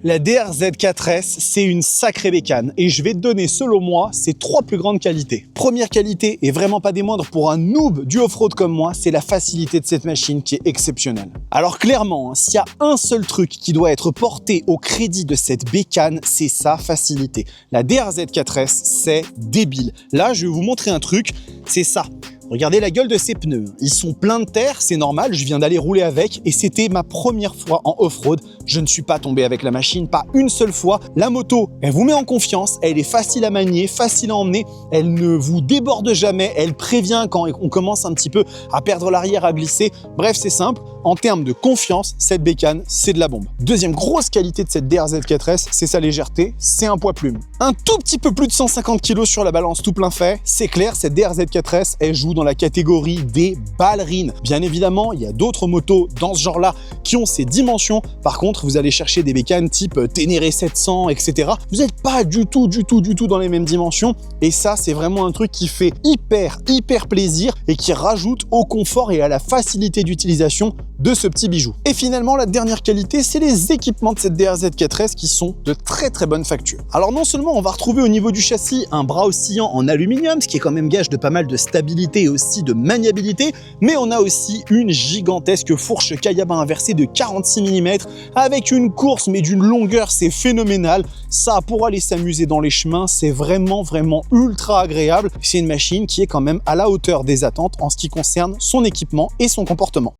La DRZ4S, c'est une sacrée bécane et je vais te donner, selon moi, ses 3 plus grandes qualités. Première qualité, et vraiment pas des moindres pour un noob du off-road comme moi, c'est la facilité de cette machine qui est exceptionnelle. Alors clairement, s'il y a un seul truc qui doit être porté au crédit de cette bécane, c'est sa facilité. La DRZ4S, c'est débile. Là, je vais vous montrer un truc, c'est ça. Regardez la gueule de ces pneus, ils sont pleins de terre, c'est normal, je viens d'aller rouler avec et c'était ma première fois en off-road. Je ne suis pas tombé avec la machine, pas une seule fois. La moto, elle vous met en confiance, elle est facile à manier, facile à emmener, elle ne vous déborde jamais, elle prévient quand on commence un petit peu à perdre l'arrière, à glisser. Bref, c'est simple, en termes de confiance, cette bécane, c'est de la bombe. Deuxième grosse qualité de cette DRZ4S, c'est sa légèreté, c'est un poids plume. Un tout petit peu plus de 150 kg sur la balance tout plein fait, c'est clair, cette DRZ4S, elle joue dans la catégorie des ballerines. Bien évidemment, il y a d'autres motos dans ce genre-là qui ont ces dimensions. Par contre, vous allez chercher des bécanes type Ténéré 700, etc. Vous n'êtes pas du tout dans les mêmes dimensions. Et ça, c'est vraiment un truc qui fait hyper plaisir et qui rajoute au confort et à la facilité d'utilisation de ce petit bijou. Et finalement, la dernière qualité, c'est les équipements de cette DRZ4S qui sont de très bonne facture. Alors non seulement on va retrouver au niveau du châssis un bras oscillant en aluminium, ce qui est quand même gage de pas mal de stabilité et aussi de maniabilité, mais on a aussi une gigantesque fourche Kayaba inversée de 46 mm avec une course mais d'une longueur, c'est phénoménal. Ça, pour aller s'amuser dans les chemins, c'est vraiment ultra agréable. C'est une machine qui est quand même à la hauteur des attentes en ce qui concerne son équipement et son comportement.